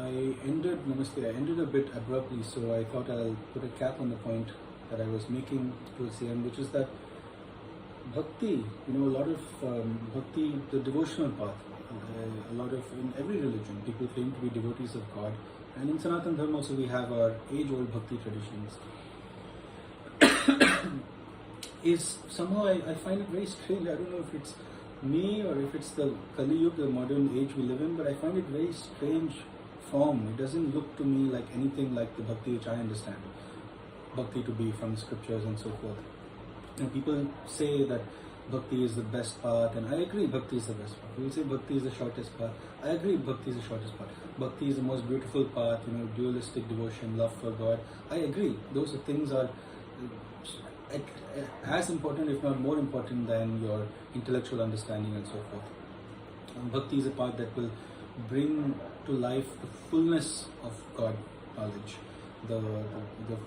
I ended Namaste, I ended a bit abruptly, so I thought I'll put a cap on the point that I was making towards the end, which is that Bhakti, a lot of Bhakti, the devotional path, a lot of, in every religion, people claim to be devotees of God. And in Sanatana Dharma also we have our age-old Bhakti traditions. Is somehow I find it very strange. I don't know if it's me or if it's the Kali Yuga, the modern age we live in, but I find it very strange form. It doesn't look to me like anything like the Bhakti which I understand. Bhakti to be from scriptures and so forth. And people say that Bhakti is the best path, and I agree Bhakti is the best path. People say Bhakti is the shortest path. I agree Bhakti is the shortest path. Bhakti is the most beautiful path, dualistic devotion, love for God. I agree. Those things are as important, if not more important, than your intellectual understanding and so forth. Bhakti is a path that will bring to life the fullness of God knowledge, the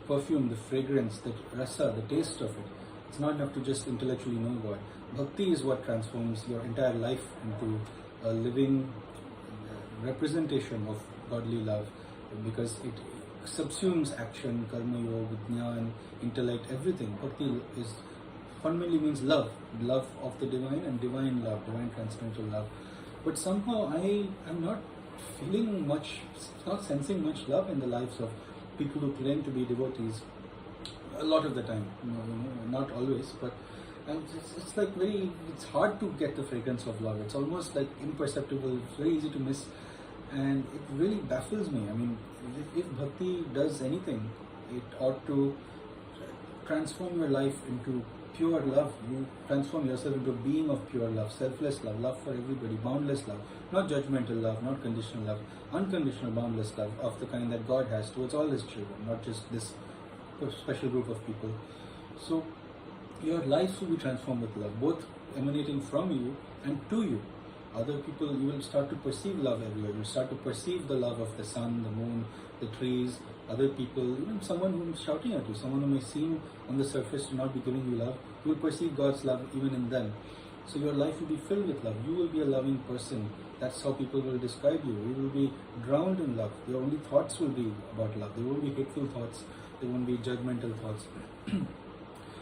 perfume, the fragrance, the rasa, the taste of it. It's not enough to just intellectually know God. Bhakti is what transforms your entire life into a living representation of godly love, because it subsumes action, karma, yoga, jnana, intellect, everything. Bhakti is fundamentally means love of the divine and divine love, divine transcendental love. But somehow I am not feeling much, not sensing much love in the lives of people who claim to be devotees. A lot of the time, not always, but it's like it's hard to get the fragrance of love. It's almost like imperceptible. It's very easy to miss, and it really baffles me. I mean, if bhakti does anything, it ought to transform your life into pure love. You transform yourself into a being of pure love, selfless love, love for everybody, boundless love, not judgmental love, not conditional love, unconditional, boundless love of the kind that God has towards all His children, not just this special group of people. So your life will be transformed with love, both emanating from you and to you. Other people, you will start to perceive love everywhere. You will start to perceive the love of the sun, the moon, the trees, other people, even someone who is shouting at you, someone who may seem on the surface to not be giving you love. You will perceive God's love even in them. So your life will be filled with love. You will be a loving person. That's how people will describe you. You will be drowned in love. Your only thoughts will be about love. There won't be hateful thoughts. There won't be judgmental thoughts.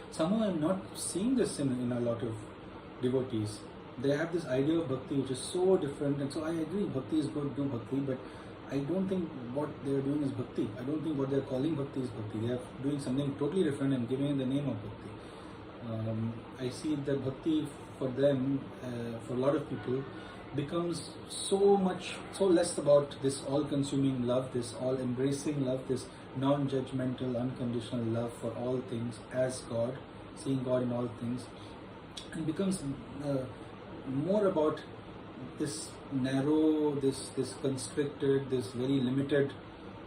Somehow I'm not seeing this in a lot of devotees. They have this idea of bhakti which is so different, and so I agree, bhakti is good, do bhakti, but I don't think what they are doing is bhakti. I don't think what they are calling bhakti is bhakti. They are doing something totally different and giving it the name of bhakti. I see that bhakti for them, for a lot of people, becomes so less about this all-consuming love, this all-embracing love, this non-judgmental, unconditional love for all things as God, seeing God in all things, and becomes more about this narrow, this constricted, this very limited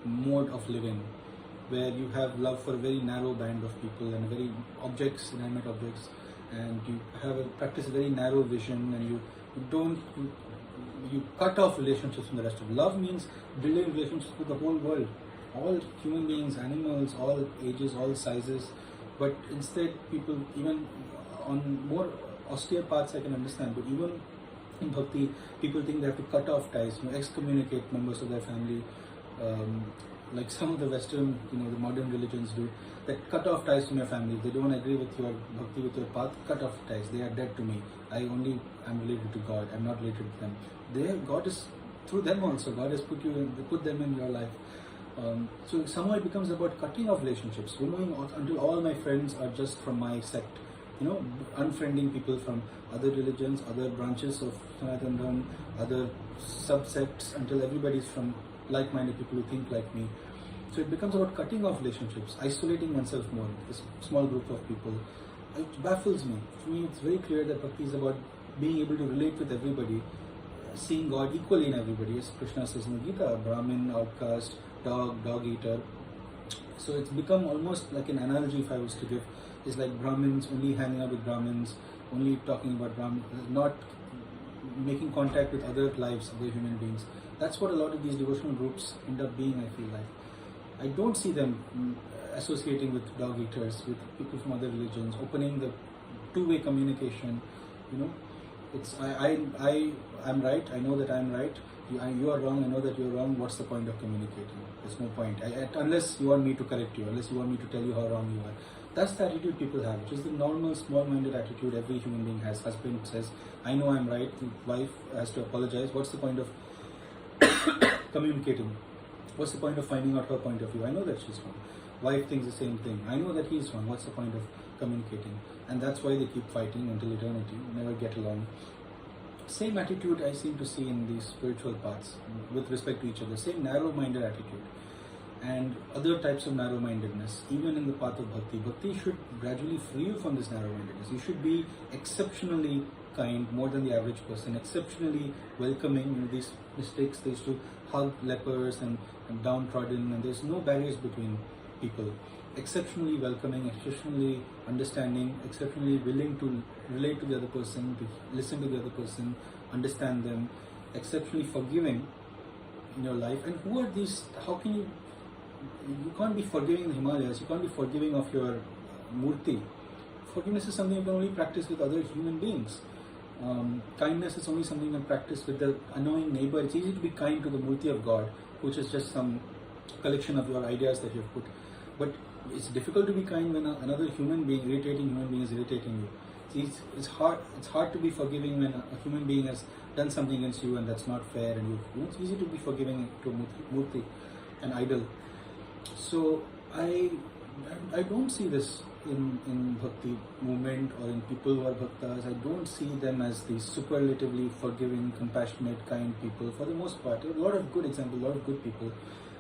mode of living, where you have love for a very narrow band of people and very objects, inanimate objects, and you practice a very narrow vision, and you cut off relationships from the rest of it. Love means building relationships with the whole world, all human beings, animals, all ages, all sizes. But instead, people, even on more austere paths, I can understand, but even in bhakti, people think they have to cut off ties, excommunicate members of their family, like some of the Western, the modern religions do, that cut off ties from your family. If they don't agree with your bhakti, with your path, cut off ties. They are dead to me. I only am related to God. I'm not related to them. God is through them also. God has put them in your life. So somehow it becomes about cutting off relationships, until all my friends are just from my sect. Unfriending people from other religions, other branches of Sanatana Dharma, other subsects, until everybody's from like-minded people who think like me. So it becomes about cutting off relationships, isolating oneself more, this small group of people. It baffles me. For me, it's very clear that bhakti is about being able to relate with everybody, seeing God equally in everybody. As Krishna says in the Gita, Brahmin, outcast, dog eater. So it's become almost like an analogy, if I was to give, is like Brahmins only hanging out with Brahmins, only talking about Brahmins, not making contact with other lives, other human beings. That's what a lot of these devotional groups end up being, I feel like. I don't see them associating with dog eaters, with people from other religions, opening the two-way communication. I'm right, I know that I'm right. You are wrong, I know that you're wrong, what's the point of communicating? There's no point. Unless you want me to correct you, unless you want me to tell you how wrong you are. That's the attitude people have, which is the normal, small-minded attitude every human being has. Husband says, I know I'm right, the wife has to apologize. What's the point of communicating? What's the point of finding out her point of view? I know that she's wrong. Wife thinks the same thing. I know that he's wrong. What's the point of communicating? And that's why they keep fighting until eternity, never get along. Same attitude I seem to see in these spiritual paths with respect to each other. Same narrow-minded attitude and other types of narrow-mindedness. Even in the path of bhakti, bhakti should gradually free you from this narrow-mindedness. You should be exceptionally kind, more than the average person, exceptionally welcoming. These mistakes, they used to hug lepers and downtrodden, and there's no barriers between people. Exceptionally welcoming, exceptionally understanding, exceptionally willing to relate to the other person, to listen to the other person, understand them, exceptionally forgiving in your life. And who are these? How can you can't be forgiving in the Himalayas, you can't be forgiving of your murti. Forgiveness is something you can only practice with other human beings. Kindness is only something you can practice with the annoying neighbor. It's easy to be kind to the murti of God, which is just some collection of your ideas that you've put. But it's difficult to be kind when another human being, irritating human being, is irritating you. It's hard to be forgiving when a human being has done something against you and that's not fair. And it's easy to be forgiving to a murti, an idol. So I don't see this in bhakti movement or in people who are bhaktas. I don't see them as these superlatively forgiving, compassionate, kind people. For the most part, a lot of good examples, a lot of good people.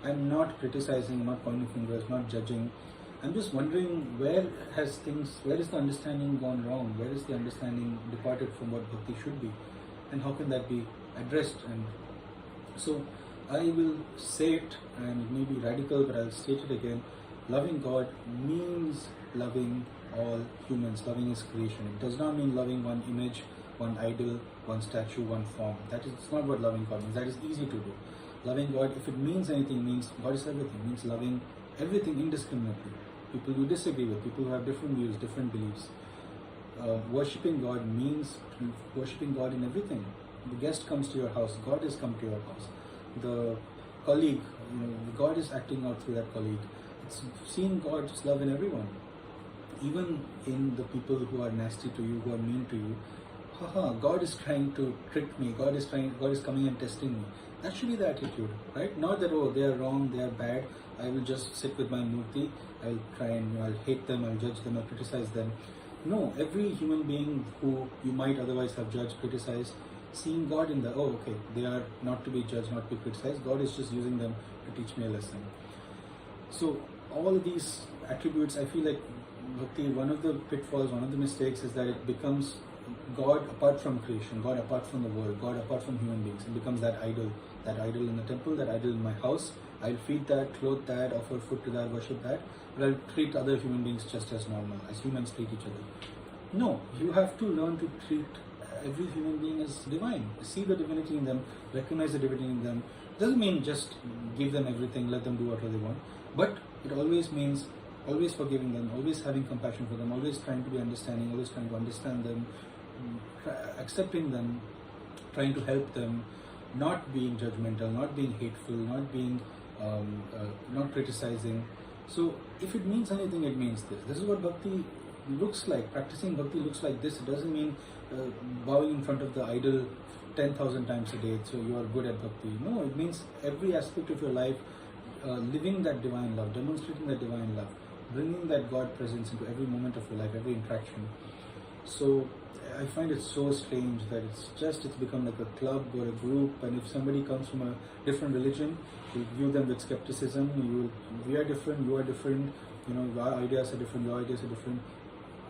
I'm not criticizing, I'm not pointing fingers, not judging. I'm just wondering where is the understanding gone wrong? Where is the understanding departed from what bhakti should be? And how can that be addressed? And so I will say it, and it may be radical, but I'll state it again. Loving God means loving all humans, loving His creation. It does not mean loving one image, one idol, one statue, one form. It's not what loving God means. That is easy to do. Loving God, if it means anything, means God is everything. It means loving everything indiscriminately. People you disagree with, people who have different views, different beliefs. Worshipping God means worshipping God in everything. The guest comes to your house, God has come to your house. The colleague, God is acting out through that colleague. It's seeing God's love in everyone. Even in the people who are nasty to you, who are mean to you. God is trying to trick me. God is coming and testing me. That should be the attitude, right? Not that, they are wrong, they are bad, I will just sit with my murti, I will try and I'll hate them, I'll judge them, I'll criticize them. No, every human being who you might otherwise have judged, criticized, seeing God in they are not to be judged, not to be criticized. God is just using them to teach me a lesson. So all of these attributes, I feel like bhakti, one of the pitfalls, one of the mistakes is that it becomes God apart from creation, God apart from the world, God apart from human beings. It becomes that idol in the temple, that idol in my house. I'll feed that, clothe that, offer food to that, worship that, but I'll treat other human beings just as normal, as humans treat each other. No, you have to learn to treat every human being is divine. See the divinity in them, recognize the divinity in them. Doesn't mean just give them everything, let them do whatever they want. But it always means always forgiving them, always having compassion for them, always trying to be understanding, always trying to understand them, accepting them, trying to help them, not being judgmental, not being hateful, not being not criticizing. So if it means anything, it means this. This is what bhakti looks like. Practicing bhakti looks like this. It doesn't mean bowing in front of the idol 10,000 times a day, so you are good at bhakti. No, it means every aspect of your life, living that divine love, demonstrating that divine love, bringing that God presence into every moment of your life, every interaction. So I find it so strange that it's become like a club or a group, and if somebody comes from a different religion, you view them with skepticism. We are different, you are different, our ideas are different, your ideas are different.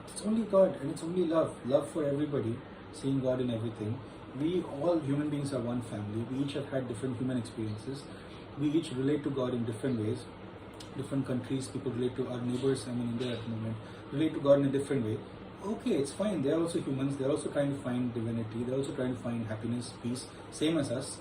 It's only God and it's only love for everybody, seeing God in everything. We all human beings are one family. We each have had different human experiences. We each relate to God in different ways. Different countries, people relate to our neighbors, India at the moment, relate to God in a different way. Okay, it's fine. They're also humans. They're also trying to find divinity. They're also trying to find happiness, peace, same as us.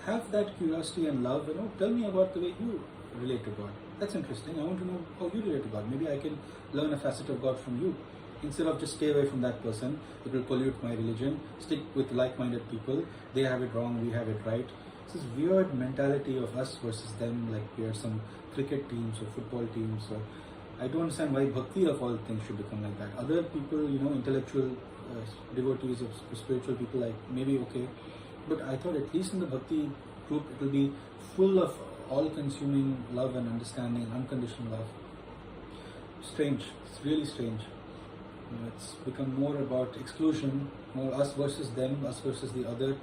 Have that curiosity and love. Tell me about the way you relate to God. That's interesting. I want to know how you relate to God. Maybe I can learn a facet of God from you. Instead of just stay away from that person, it will pollute my religion. Stick with like-minded people. They have it wrong, we have it right. It's this weird mentality of us versus them, like we are some cricket teams or football teams. Or I don't understand why bhakti of all things should become like that. Other people, intellectual devotees or spiritual people, like maybe okay, but I thought at least in the bhakti group it will be full of all-consuming love and understanding, unconditional love. Strange. It's really strange. It's become more about exclusion, more us versus them, us versus the other.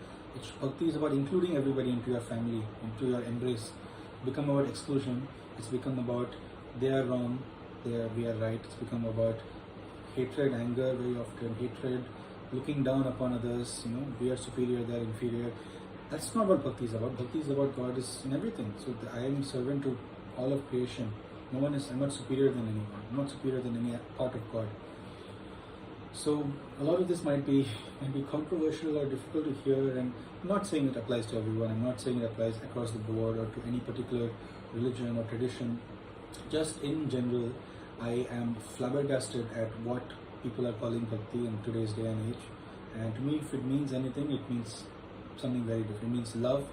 Bhakti is about including everybody into your family, into your embrace. It's become about exclusion. It's become about they are wrong, we are right. It's become about hatred, anger very often, hatred, looking down upon others, we are superior, they are inferior. That's not what Bhakti is about. Bhakti is about God is in everything. So I am servant to all of creation. I'm not superior than anyone. I'm not superior than any part of God. So a lot of this might be controversial or difficult to hear, and I'm not saying it applies to everyone. I'm not saying it applies across the board or to any particular religion or tradition. Just in general, I am flabbergasted at what people are calling bhakti in today's day and age. And to me, if it means anything, it means something very different. It means love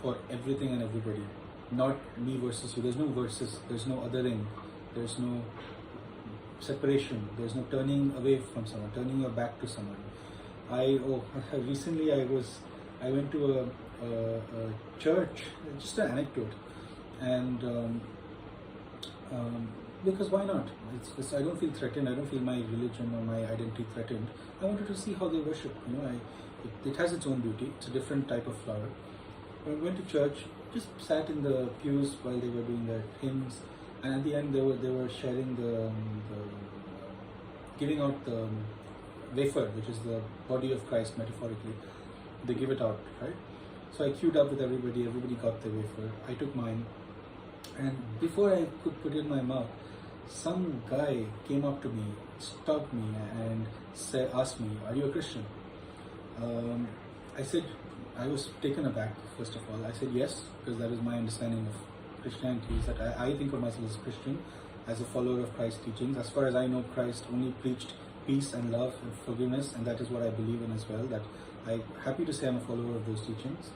for everything and everybody. Not me versus you. There's no versus. There's no othering. There's no separation. There's no turning away from someone, turning your back to someone. Recently I went to a church, just an anecdote, and because why not? I don't feel threatened. I don't feel my religion or my identity threatened. I wanted to see how they worship. It has its own beauty. It's a different type of flower. I went to church, just sat in the pews while they were doing their hymns, and at the end they were sharing the giving out the wafer, which is the body of Christ metaphorically. They give it out, right? So I queued up with everybody. Everybody got the wafer. I took mine, and before I could put it in my mouth, some guy came up to me, stopped me, and asked me, "Are you a Christian?" I said, I was taken aback, first of all. I said yes, because that is my understanding of Christianity, is that I think of myself as a Christian, as a follower of Christ's teachings. As far as I know, Christ only preached peace and love and forgiveness, and that is what I believe in as well, that I'm happy to say I'm a follower of those teachings.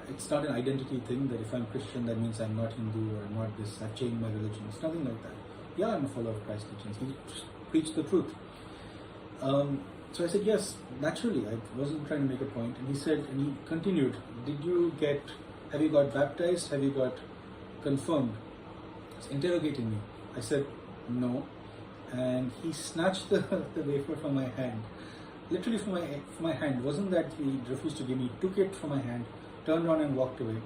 It's not an identity thing, that if I'm Christian, that means I'm not Hindu or I'm not this, I've changed my religion. It's nothing like that. Yeah, I'm a follower of Christ's teachings. He preached the truth. So I said, yes, naturally. I wasn't trying to make a point. And he continued, have you got baptized? Have you got confirmed? He's interrogating me. I said, no. And he snatched the wafer from my hand. Literally from my hand. It wasn't that he refused to give me. He took it from my hand, turned around and walked away.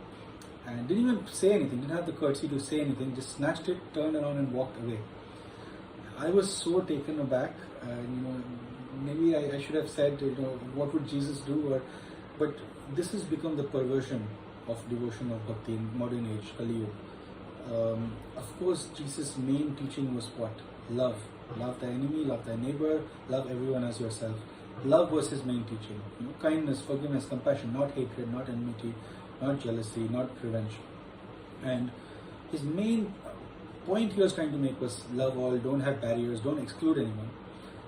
And didn't even say anything, didn't have the courtesy to say anything, just snatched it, turned around and walked away. I was so taken aback. Maybe I should have said, what would Jesus do? But this has become the perversion of devotion of bhakti in modern age, Kali Yuga. Of course, Jesus' main teaching was what? Love. Love thy enemy, love thy neighbor, love everyone as yourself. Love was his main teaching. Kindness, forgiveness, compassion, not hatred, not enmity, not jealousy, not revenge. And his main point he was trying to make was love all, don't have barriers, don't exclude anyone.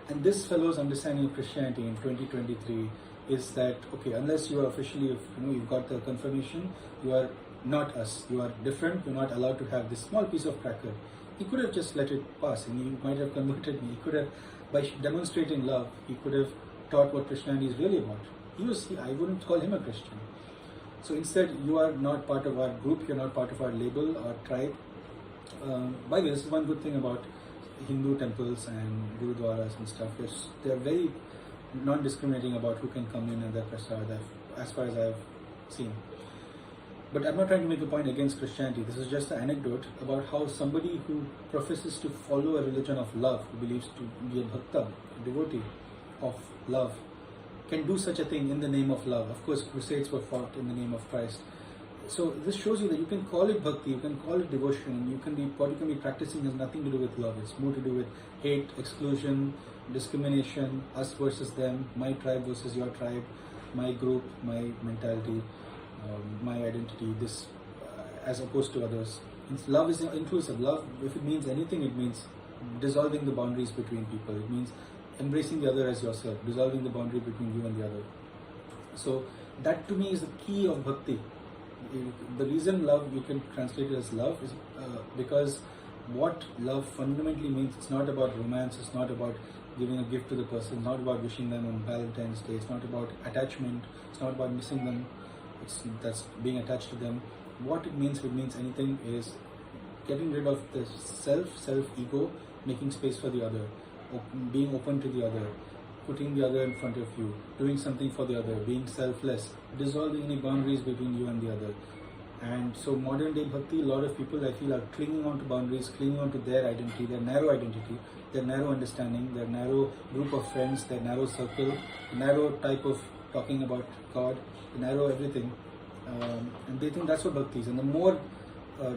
And this fellow's understanding of Christianity in 2023 is that, okay, unless you are officially, you've got the confirmation, you are not us, you are different, you're not allowed to have this small piece of cracker. He could have just let it pass, and he might have converted me. He could have, by demonstrating love, he could have taught what Christianity is really about. I wouldn't call him a Christian. So instead, you are not part of our group, you're not part of our label or tribe. By the way, this is one good thing about Hindu temples and gurudwaras and stuff. They're very non-discriminating about who can come in and their prasad, as far as I've seen. But I'm not trying to make a point against Christianity. This is just an anecdote about how somebody who professes to follow a religion of love, who believes to be a bhakta, a devotee of love, can do such a thing in the name of love. Of course, crusades were fought in the name of Christ. So this shows you that you can call it bhakti, you can call it devotion, what you can be practicing has nothing to do with love. It's more to do with hate, exclusion, discrimination, us versus them, my tribe versus your tribe, my group, my mentality, my identity, this as opposed to others. Love is inclusive. Love, if it means anything, it means dissolving the boundaries between people. It means embracing the other as yourself, dissolving the boundary between you and the other. So That to me is the key of bhakti. The reason love, you can translate it as love, is because what love fundamentally means, it's not about romance, it's not about giving a gift to the person, it's not about wishing them on Valentine's Day, it's not about attachment, it's not about missing them, that's being attached to them. What it means, if it means anything, is getting rid of the self-ego, making space for the other, being open to the other, putting the other in front of you, doing something for the other, being selfless, dissolving any boundaries between you and the other. And so modern day bhakti, a lot of people I feel are clinging on to boundaries, clinging on to their identity, their narrow identity, their narrow understanding, their narrow group of friends, their narrow circle, narrow type of talking about God, narrow everything. And they think that's what bhakti is. And the more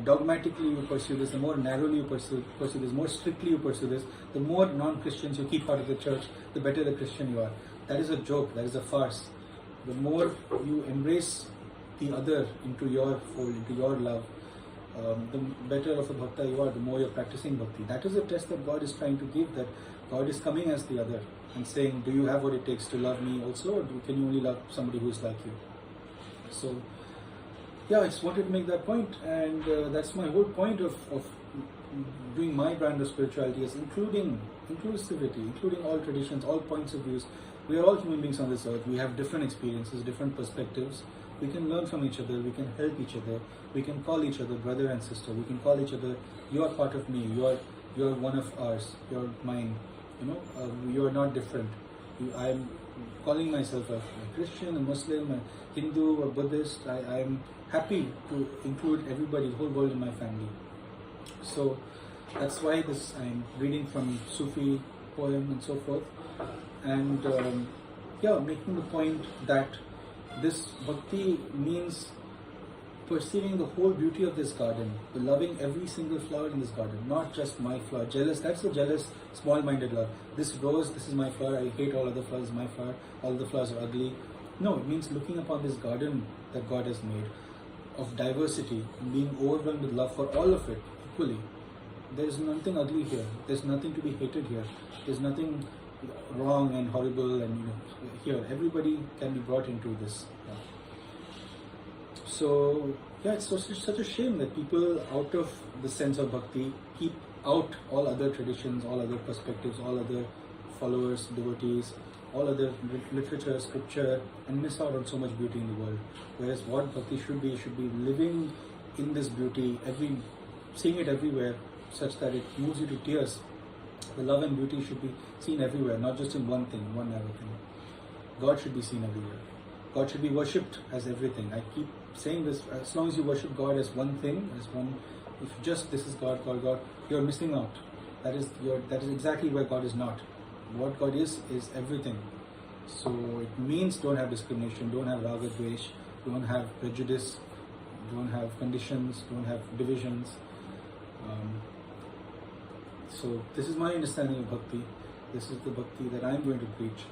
dogmatically you pursue this, the more narrowly you pursue this, more strictly you pursue this, the more non-Christians you keep out of the church, the better the Christian you are. That is a joke, that is a farce. The more you embrace the other into your fold, into your love, the better of a bhakta you are, the more you're practicing bhakti. That is the test that God is trying to give, that God is coming as the other and saying, do you have what it takes to love me also, or can you only love somebody who is like you? So, yeah, I just wanted to make that point, and that's my whole point of doing my brand of spirituality, is inclusivity, including all traditions, all points of views. We are all human beings on this earth. We have different experiences, different perspectives. We can learn from each other, we can help each other, we can call each other brother and sister, we can call each other, you are part of me, you are one of ours, you're mine, you are not different. I am calling myself a Christian, a Muslim, a Hindu, a Buddhist. I am happy to include everybody, the whole world in my family. So that's why I'm reading from Sufi poem and so forth, and making the point that this bhakti means perceiving the whole beauty of this garden, loving every single flower in this garden, not just my flower. Jealous, that's a jealous, small-minded love. This rose, this is my flower, I hate all other flowers, my flower, all the flowers are ugly. No, it means looking upon this garden that God has made, of diversity, and being overwhelmed with love for all of it equally. There is nothing ugly here, there's nothing to be hated here, there's nothing wrong and horrible, and here everybody can be brought into this. So yeah, it's such a shame that people, out of the sense of bhakti, keep out all other traditions, all other perspectives, all other followers, devotees, all other literature, scripture, and miss out on so much beauty in the world. Whereas what bhakti should be living in this beauty, seeing it everywhere, such that it moves you to tears. The love and beauty should be seen everywhere, not just in one thing, one narrow thing. God should be seen everywhere. God should be worshipped as everything. I keep saying this, as long as you worship God as one thing, if just this is God, God, you're missing out. That is exactly where God is not. What God is everything. So it means don't have discrimination, don't have raga dvesh, don't have prejudice, don't have conditions, don't have divisions. So this is my understanding of bhakti. This is the bhakti that I'm going to preach,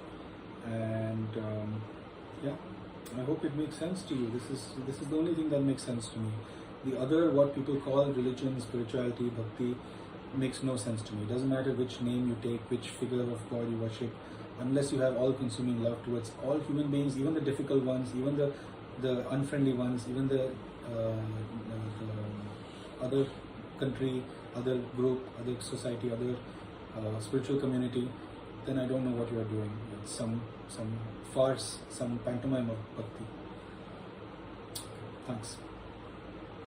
and I hope it makes sense to you. This is the only thing that makes sense to me. The other, what people call religion, spirituality, bhakti, makes no sense to me. It doesn't matter which name you take, which figure of God you worship, unless you have all-consuming love towards all human beings, even the difficult ones, even the unfriendly ones, even the other country, other group, other society, other spiritual community, then I don't know what you are doing. It's some farce, some pantomime of bhakti. Thanks.